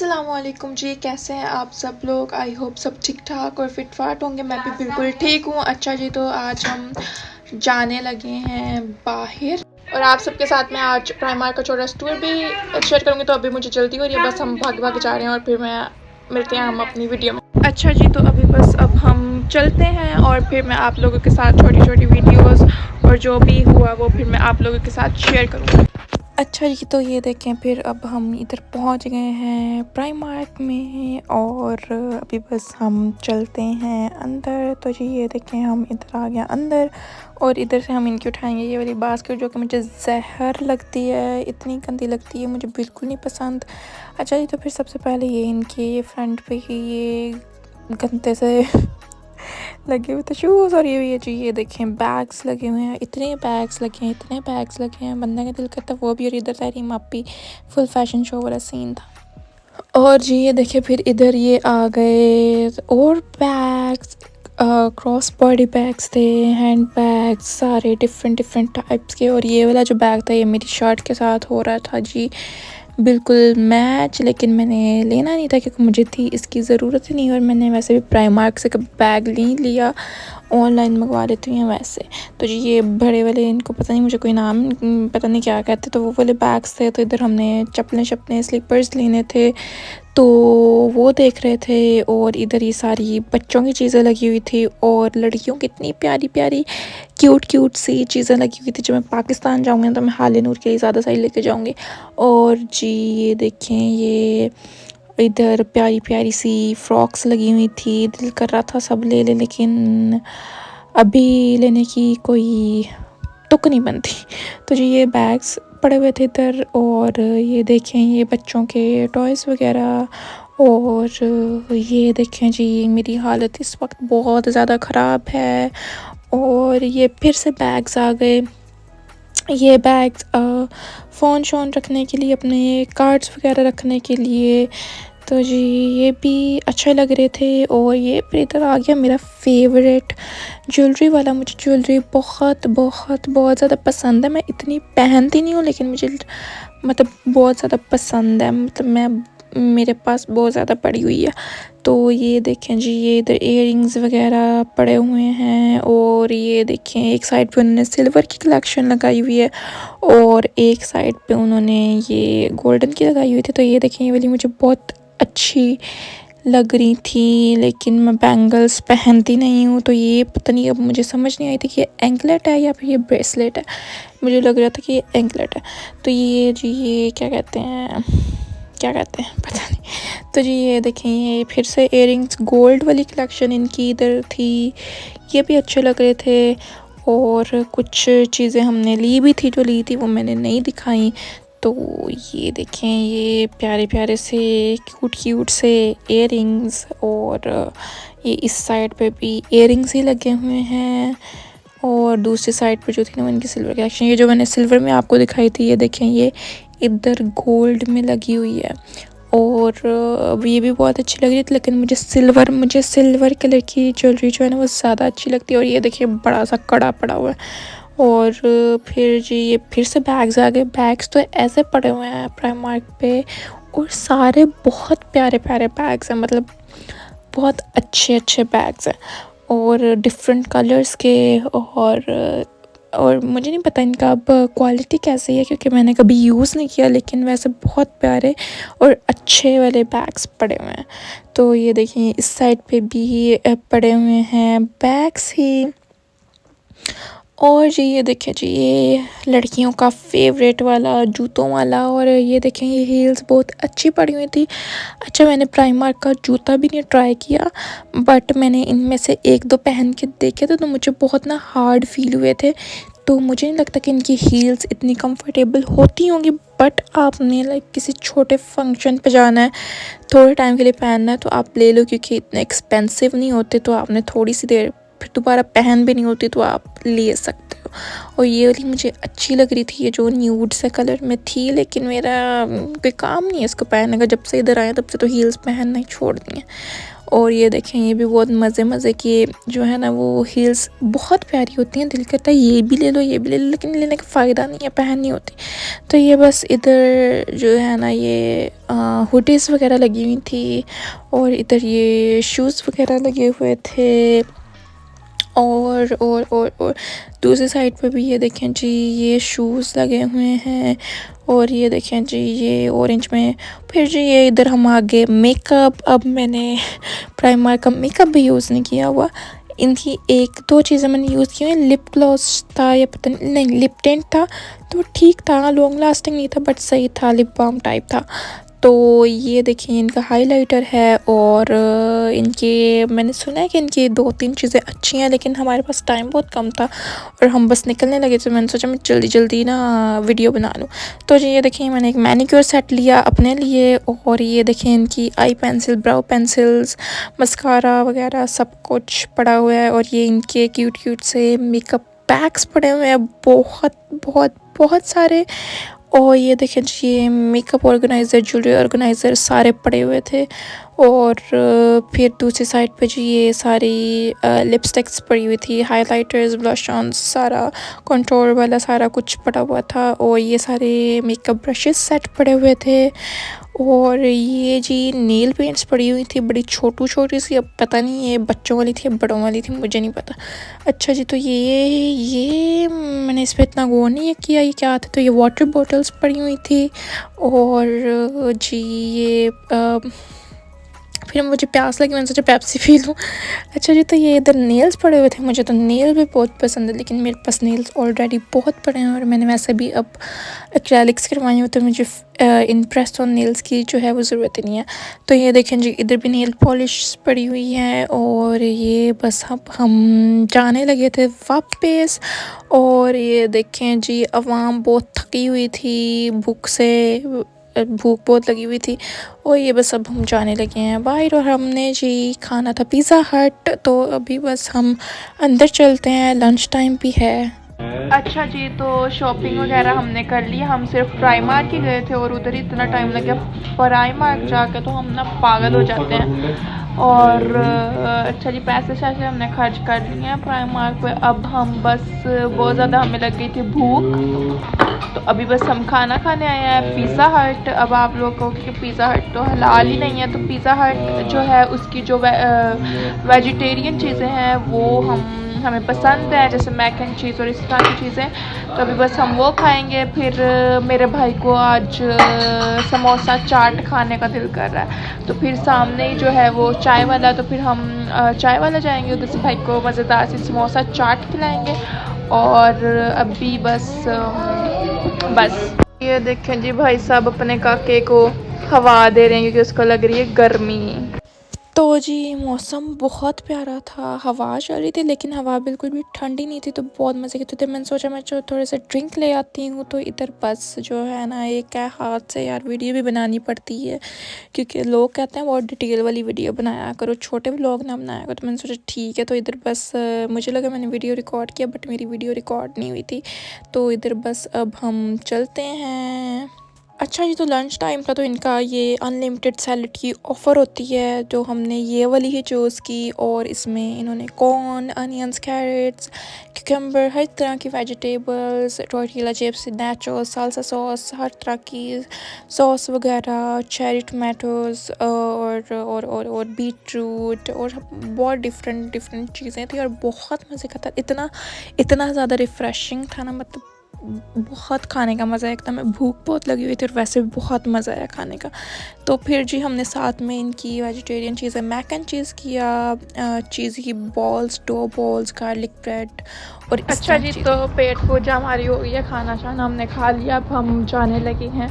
अस्सलामुअलैकुम जी, कैसे हैं आप सब लोग। आई होप सब ठीक ठाक और फिट फाट होंगे। मैं भी बिल्कुल ठीक हूँ। अच्छा जी, तो आज हम जाने लगे हैं बाहर और आप सबके साथ मैं आज प्राइमार्क का छोटा टूर भी शेयर करूँगी। तो अभी मुझे जल्दी हो रही है, बस हम भाग भाग जा रहे हैं और फिर मैं मिलते हैं हम अपनी वीडियो में। अच्छा जी, तो अभी बस अब हम चलते हैं और फिर मैं आप लोगों के साथ छोटी छोटी वीडियोस और जो भी हुआ वो फिर मैं आप लोगों के साथ शेयर करूँगी। अच्छा जी, तो ये देखें फिर अब हम इधर पहुंच गए हैं प्राइमार्क में और अभी बस हम चलते हैं अंदर। तो जी ये देखें हम इधर आ गए अंदर और इधर से हम इनकी उठाएंगे ये वाली बास्केट जो कि मुझे जहर लगती है, इतनी गंदी लगती है, मुझे बिल्कुल नहीं पसंद। अच्छा जी, तो फिर सबसे पहले ये इनके ये फ्रंट पे ही ये गंदे से लगे हुए थे शूज़ और ये जी ये देखें बैग्स लगे हुए हैं, इतने बैग्स लगे हैं, बनने का दिल करता वो भी। और इधर सारी मापी फुल फैशन शो वाला सीन था। और जी ये देखिए फिर इधर ये आ गए और बैग्स, क्रॉस बॉडी बैग्स थे, हैंड बैग्स सारे डिफरेंट टाइप्स के। और ये वाला जो बैग था ये मेरी शर्ट के साथ हो रहा था जी बिल्कुल मैच, लेकिन मैंने लेना नहीं था क्योंकि मुझे थी इसकी ज़रूरत ही नहीं। और मैंने वैसे भी प्राइमार्क से कभी बैग नहीं लिया, ऑनलाइन मंगवा लेती हैं वैसे। तो जी ये बड़े वाले, इनको पता नहीं मुझे कोई नाम पता नहीं क्या कहते, तो वो वाले बैग्स थे। तो इधर हमने चप्पलें स्लीपर्स लेने थे तो वो देख रहे थे। और इधर ये सारी बच्चों की चीज़ें लगी हुई थी और लड़कियों की इतनी प्यारी प्यारी क्यूट सी चीज़ें लगी हुई थी। जब मैं पाकिस्तान जाऊँगी तो मैं हाल नूर के लिए ज़्यादा सारी लेके जाऊँगी। और जी ये देखें ये इधर प्यारी प्यारी सी फ्रॉक्स लगी हुई थी, दिल कर रहा था सब ले लेकिन अभी लेने की कोई तुक नहीं बनती। तो जी ये बैग्स पड़े हुए थे इधर और ये देखें ये बच्चों के टॉयज़ वगैरह। और ये देखें जी मेरी हालत इस वक्त बहुत ज़्यादा ख़राब है। और ये फिर से बैग्स आ गए, ये बैग्स फ़ोन शोन रखने के लिए, अपने कार्ड्स वगैरह रखने के लिए। तो जी ये भी अच्छे लग रहे थे। और ये फिर इधर आ गया मेरा फेवरेट ज्वेलरी वाला। मुझे ज्वेलरी बहुत ज़्यादा पसंद है। मैं इतनी पहनती नहीं हूँ लेकिन मुझे मतलब बहुत ज़्यादा पसंद है, मतलब मैं मेरे पास बहुत ज़्यादा पड़ी हुई है। तो ये देखें जी ये इधर इयररिंग्स वगैरह पड़े हुए हैं। और ये देखें एक साइड पे उन्होंने सिल्वर की कलेक्शन लगाई हुई है और एक साइड पे उन्होंने ये गोल्डन की लगाई हुई थी। तो ये देखें ये वाली मुझे बहुत अच्छी लग रही थी लेकिन मैं बैंगल्स पहनती नहीं हूँ। तो ये पता नहीं, अब मुझे समझ नहीं आई थी कि ये एंकलेट है या फिर ये ब्रेसलेट है। मुझे लग रहा था कि ये एंकलेट है। तो ये जी ये क्या कहते हैं पता नहीं। तो जी ये देखें ये फिर से इयररिंग्स गोल्ड वाली कलेक्शन इनकी इधर थी, ये भी अच्छे लग रहे थे। और कुछ चीज़ें हमने ली भी थी, जो ली थी वो मैंने नहीं दिखाई। तो ये देखें ये प्यारे से क्यूट से इयररिंग्स। और ये इस साइड पे भी इयररिंग्स ही लगे हुए हैं और दूसरी साइड पे जो थी ना इनकी सिल्वर कलेक्शन, ये जो मैंने सिल्वर में आपको दिखाई थी, ये देखें ये इधर गोल्ड में लगी हुई है। और ये भी बहुत अच्छी लग रही थी लेकिन मुझे सिल्वर कलर की ज्वेलरी जो है ना वो ज़्यादा अच्छी लगती है। और ये देखिए बड़ा सा कड़ा पड़ा हुआ है। और फिर जी ये फिर से बैग्स आ गए। बैग्स तो ऐसे पड़े हुए हैं प्राइमार्क पे और सारे बहुत प्यारे बैग्स हैं, मतलब बहुत अच्छे बैग्स हैं और डिफरेंट कलर्स के। और मुझे नहीं पता इनका अब क्वालिटी कैसी है क्योंकि मैंने कभी यूज़ नहीं किया, लेकिन वैसे बहुत प्यारे और अच्छे वाले बैग्स पड़े हुए हैं। तो ये देखिए इस साइड पे भी पड़े हुए हैं बैग्स ही। और जी ये देखें जी ये लड़कियों का फेवरेट वाला जूतों वाला। और ये देखें ये हील्स बहुत अच्छी पड़ी हुई थी। अच्छा मैंने प्राइमार्क का जूता भी नहीं ट्राई किया बट मैंने इनमें से एक दो पहन के देखे थे तो मुझे बहुत ना हार्ड फील हुए थे। तो मुझे नहीं लगता कि इनकी हील्स इतनी कंफर्टेबल होती होंगी, बट आपने लाइक किसी छोटे फंक्शन पे जाना है, थोड़े टाइम के लिए पहनना है तो आप ले लो क्योंकि इतने एक्सपेंसिव नहीं होते। तो आपने थोड़ी सी देर फिर दोबारा पहन भी नहीं होती तो आप ले सकते हो। और ये वाली मुझे अच्छी लग रही थी, ये जो न्यूड से कलर में थी, लेकिन मेरा कोई काम नहीं है इसको पहनने का। जब से इधर आया तब से तो हील्स पहनना ही छोड़ दी हैं। और ये देखें ये भी बहुत मज़े मज़े की जो है ना वो हील्स बहुत प्यारी होती हैं, दिल करता है ये भी ले लो ये भी ले लो, लेकिन लेने का फ़ायदा नहीं है, पहननी होती। तो ये बस इधर जो है ना ये हुडीज़ वगैरह लगी हुई थी और इधर ये शूज़ वगैरह लगे हुए थे। और दूसरी साइड पे भी ये देखें जी ये शूज़ लगे हुए हैं और ये देखें जी ये ऑरेंज में। फिर जी ये इधर हम आगे मेकअप। अब मैंने प्राइमर का मेकअप भी यूज़ नहीं किया हुआ, इनकी एक दो चीज़ें मैंने यूज़ की हुई। लिप ग्लॉस था या पता नहीं लिप टिंट था, तो ठीक था, लॉन्ग लास्टिंग नहीं था बट सही था, लिप बाम टाइप था। तो ये देखिए इनका हाइलाइटर है और इनके मैंने सुना है कि इनकी 2-3 चीज़ें अच्छी हैं, लेकिन हमारे पास टाइम बहुत कम था और हम बस निकलने लगे, तो मैंने सोचा मैं जल्दी जल्दी ना वीडियो बना लूँ। तो ये देखिए मैंने एक मैनिक्योर सेट लिया अपने लिए और ये देखिए इनकी आई पेंसिल, ब्राउ पेंसिल्स, मस्कारा वगैरह सब कुछ पड़ा हुआ है। और ये इनके क्यूट क्यूट से मेकअप पैक्स पड़े हुए हैं, बहुत बहुत बहुत सारे। और ये देखें जी ये मेकअप ऑर्गेनाइज़र, ज्वेलरी ऑर्गेनाइज़र सारे पड़े हुए थे। और फिर दूसरी साइड पे जी ये सारी लिपस्टिक्स पड़ी हुई थी, हाइलाइटर्स, ब्लश ऑन, सारा कंट्रोल वाला सारा कुछ पड़ा हुआ था। और ये सारे मेकअप ब्रशेस सेट पड़े हुए थे। और ये जी नेल पेंट्स पड़ी हुई थी, बड़ी छोटी सी, अब पता नहीं ये बच्चों वाली थी या बड़ों वाली थी, मुझे नहीं पता। अच्छा जी, तो ये मैंने इस पर इतना गौर नहीं किया ये क्या था। तो ये वाटर बॉटल्स पड़ी हुई थी। और जी ये फिर मुझे प्यास लगी, मैंने सोचा पेप्सी पी लूँ। अच्छा जी, तो ये इधर नेल्स पड़े हुए थे, मुझे तो नेल भी बहुत पसंद है, लेकिन मेरे पास नेल्स ऑलरेडी बहुत पड़े हैं और मैंने वैसे भी अब एक्रेलिक्स करवाई हुई, तो मुझे इन प्रेस ऑन नेल्स की जो है वो ज़रूरत ही नहीं है। तो ये देखें जी इधर भी नेल पॉलिश पड़ी हुई है। और ये बस हम जाने लगे थे वापस। और ये देखें जी अवाम बहुत थकी हुई थी, भूख बहुत लगी हुई थी। और ये बस अब हम जाने लगे हैं बाहर। और हमने जी खाना था पिज़्ज़ा हट, तो अभी बस हम अंदर चलते हैं, लंच टाइम भी है। अच्छा जी, तो शॉपिंग वगैरह हमने कर ली। हम सिर्फ प्राइमार्क ही गए थे और उधर ही इतना टाइम लग गया। प्राइमार्क जाके तो हम ना पागल हो जाते हैं। और अच्छा जी, पैसे शैसे हमने खर्च कर लिए हैं प्राइमार्क पे। अब हम बस बहुत ज़्यादा हमें लग गई थी भूख, तो अभी बस हम खाना खाने आए हैं पिज़्ज़ा हट। अब आप लोग कहोगे कि पिज़्ज़ा हट तो हलाल ही नहीं है, तो पिज़्ज़ा हट जो है उसकी जो वेजिटेरियन चीज़ें हैं वो हमें पसंद है, जैसे मैक एंड चीज़ और इस तरह की चीज़ें। तो अभी बस हम वो खाएंगे। फिर मेरे भाई को आज समोसा चाट खाने का दिल कर रहा है, तो फिर सामने ही जो है वो चाय वाला, तो फिर हम चाय वाला जाएंगे, उधर से भाई को मज़ेदार सी समोसा चाट खिलाएंगे। और अभी बस ये देखें जी भाई साहब अपने काके को हवा दे रहे हैं क्योंकि उसको लग रही है गर्मी। तो जी मौसम बहुत प्यारा था, हवा चल रही थी, लेकिन हवा बिल्कुल भी ठंडी नहीं थी, तो बहुत मज़े की। तो मैंने सोचा मैं थोड़े से ड्रिंक ले आती हूँ। तो इधर बस जो है ना एक है हाथ से यार वीडियो भी बनानी पड़ती है, क्योंकि लोग कहते हैं बहुत डिटेल वाली वीडियो बनाया करो, छोटे व्लॉग ना बनाया करो। तो मैंने सोचा ठीक है। तो इधर बस मुझे लगा मैंने वीडियो रिकॉर्ड किया, बट मेरी वीडियो रिकॉर्ड नहीं हुई थी। तो इधर बस अब हम चलते हैं। अच्छा जी, तो लंच टाइम का तो इनका ये अनलिमिटेड सैलड की ऑफ़र होती है, जो हमने ये वाली ही चूज़ की। और इसमें इन्होंने कॉर्न, अनियंस, कैरेट्स, क्यूकम्बर, हर तरह की वेजिटेबल्स, टोर्टिला चिप्स, नाचो, साल्सा सॉस, हर तरह की सॉस वगैरह, चेरी टमाटोज़ और बीटरूट और बहुत डिफरेंट चीज़ें थी और बहुत मज़े का था। इतना ज़्यादा रिफ़्रेशिंग था ना, मतलब बहुत खाने का मज़ा है एकदम। भूख बहुत लगी हुई थी और वैसे भी बहुत मज़ा आया खाने का। तो फिर जी हमने साथ में इनकी वेजिटेरियन चीज़ें मैक एंड चीज़ किया, चीज़ की balls, dough balls, garlic bread और अच्छा जी, तो पेट पूजा हमारी हो गई है, खाना शाना हमने खा लिया। अब हम जाने लगे हैं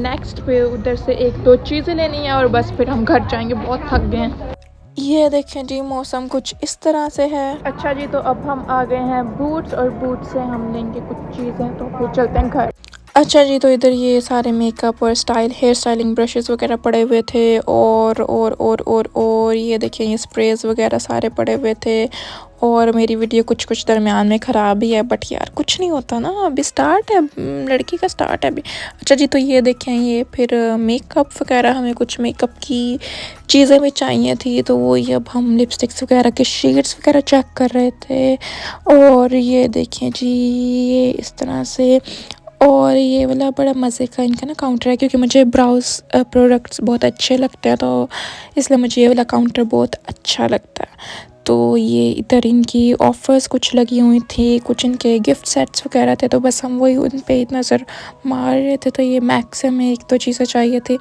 नेक्स्ट पे, उधर से एक दो चीज़ें लेनी है और बस फिर हम घर जाएंगे, बहुत थक गए हैं। ये देखें जी मौसम कुछ इस तरह से है। अच्छा जी, तो अब हम आ गए हैं बूट्स और बूट्स से हम लेंगे कुछ चीज़ें, तो फिर चलते हैं घर। अच्छा जी, तो इधर ये सारे मेकअप और हेयर स्टाइलिंग ब्रशेस वगैरह पड़े हुए थे। और ये देखिए ये स्प्रेज वगैरह सारे पड़े हुए थे। और मेरी वीडियो कुछ दरमियान में ख़राब ही है, बट यार कुछ नहीं होता ना, अभी स्टार्ट है, लड़की का स्टार्ट है अभी। अच्छा जी, तो ये देखें, ये फिर मेकअप वगैरह, हमें कुछ मेकअप की चीज़ें भी चाहिए थी, तो वो ये अब हम लिपस्टिक्स वगैरह के शेड्स वगैरह चेक कर रहे थे। और ये देखें जी, ये इस तरह से। और ये वाला बड़ा मज़े का इनका ना काउंटर है, क्योंकि मुझे ब्राउज प्रोडक्ट्स बहुत अच्छे लगते हैं, तो इसलिए मुझे ये वाला काउंटर बहुत अच्छा लगता है। तो ये इधर इनकी ऑफ़र्स कुछ लगी हुई थी, कुछ इनके गिफ्ट सेट्स वगैरह थे, तो बस हम वही उन पे नज़र मार रहे थे। तो ये मैक्स से हमें 1-2 चीज़ें चाहिए थी,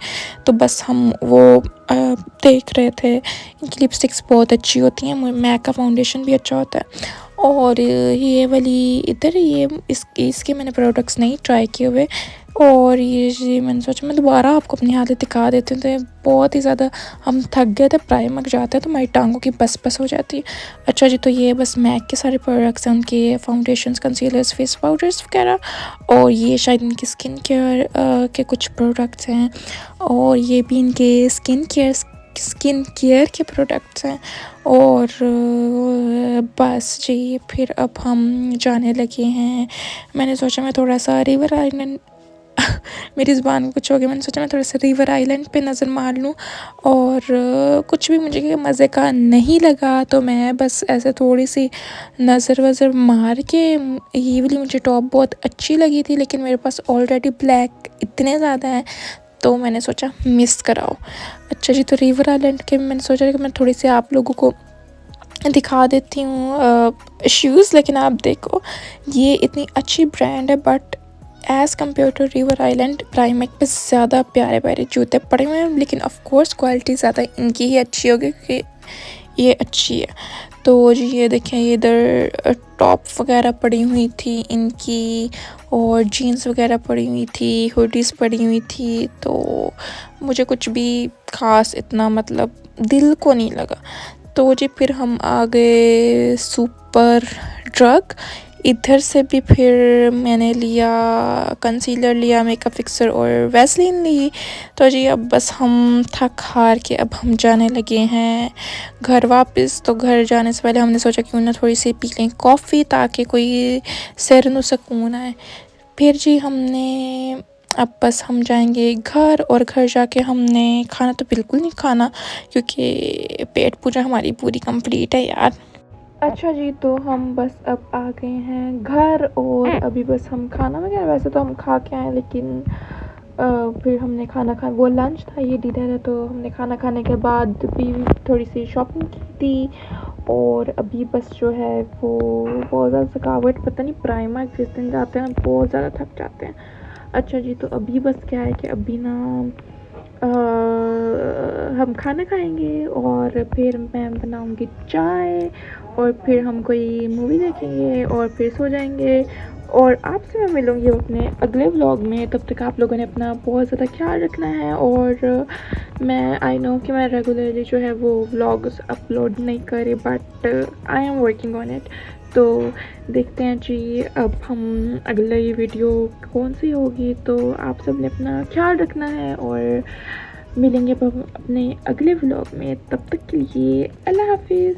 तो बस हम वो देख रहे थे। इनकी लिपस्टिक्स बहुत अच्छी होती हैं, मैक का फाउंडेशन भी अच्छा होता है। और ये वाली इधर, ये इसके मैंने प्रोडक्ट्स नहीं ट्राई किए हुए। और ये जी मैंने सोचा मैं दोबारा आपको अपनी हालत दिखा देती हूँ। तो बहुत ही ज़्यादा हम थक गए थे, प्राइमर जाते हैं तो हमारी टांगों की बस हो जाती है। अच्छा जी, तो ये बस मैक के सारे प्रोडक्ट्स हैं, उनके फाउंडेशंस, कंसीलर्स, फेस पाउडर्स वगैरह। और ये शायद इनकी स्किन केयर के कुछ प्रोडक्ट्स हैं, और ये भी इनके स्किन केयर के प्रोडक्ट्स हैं। और बस जी, फिर अब हम जाने लगे हैं। मैंने सोचा मैं थोड़ा सा रिवर आइलैंड मेरी ज़ुबान में कुछ हो गया, मैंने सोचा मैं थोड़ा सा रिवर आइलैंड पे नज़र मार लूँ। और कुछ भी मुझे मज़े का नहीं लगा, तो मैं बस ऐसे थोड़ी सी नज़र मार के, ये वाली मुझे टॉप बहुत अच्छी लगी थी, लेकिन मेरे पास ऑलरेडी ब्लैक इतने ज़्यादा हैं, तो मैंने सोचा मिस कराओ। अच्छा जी, तो रिवर आइलैंड के मैंने सोचा कि मैं थोड़ी सी आप लोगों को दिखा देती हूँ शूज़। लेकिन आप देखो, ये इतनी अच्छी ब्रांड है, but as compare to River Island, Primark पे ज़्यादा प्यारे जूते पड़े हुए हैं। लेकिन ऑफ़ कोर्स क्वालिटी ज़्यादा इनकी ही अच्छी होगी, क्योंकि ये अच्छी है। तो जी ये देखें, ये इधर टॉप वगैरह पड़ी हुई थी इनकी, और जीन्स वगैरह पड़ी हुई थी, हुडीज़ पड़ी हुई थी। तो मुझे कुछ भी ख़ास इतना मतलब दिल को नहीं लगा। तो जी फिर हम आ गए सुपर ड्रग। इधर से भी फिर मैंने लिया कंसीलर, लिया मेकअप फिक्सर और वैसलीन ली। तो जी अब बस हम थक हार के अब हम जाने लगे हैं घर वापस। तो घर जाने से पहले हमने सोचा क्यों ना थोड़ी सी पी लें कॉफ़ी, ताकि कोई सिर नु सुकून आए। फिर जी हमने अब बस हम जाएंगे घर, और घर जाके हमने खाना तो बिल्कुल नहीं खाना, क्योंकि पेट पूजा हमारी पूरी कंप्लीट है यार। अच्छा जी, तो हम बस अब आ गए हैं घर, और अभी बस हम खाना वगैरह वैसे तो हम खा के आए, लेकिन फिर हमने खाना खा, वो लंच था, ये डिनर है। तो हमने खाना खाने के बाद भी थोड़ी सी शॉपिंग की थी, और अभी बस जो है वो बहुत ज़्यादा थकावट, पता नहीं प्राइमर जिस दिन जाते हैं बहुत ज़्यादा थक जाते हैं। अच्छा जी, तो अभी बस क्या है कि अभी ना हम खाना खाएंगे, और फिर मैं बनाऊंगी चाय, और फिर हम कोई मूवी देखेंगे, और फिर सो जाएंगे। और आपसे मैं मिलूँगी अपने अगले व्लॉग में। तब तक आप लोगों ने अपना बहुत ज़्यादा ख्याल रखना है। और मैं आई नो कि मैं रेगुलरली जो है वो व्लॉग्स अपलोड नहीं करे, but I am working on it. तो देखते हैं जी अब हम अगली वीडियो कौन सी होगी। तो आप सब ने अपना ख्याल रखना है, और मिलेंगे अपने अगले व्लॉग में। तब तक के लिए अल्लाह हाफिज़।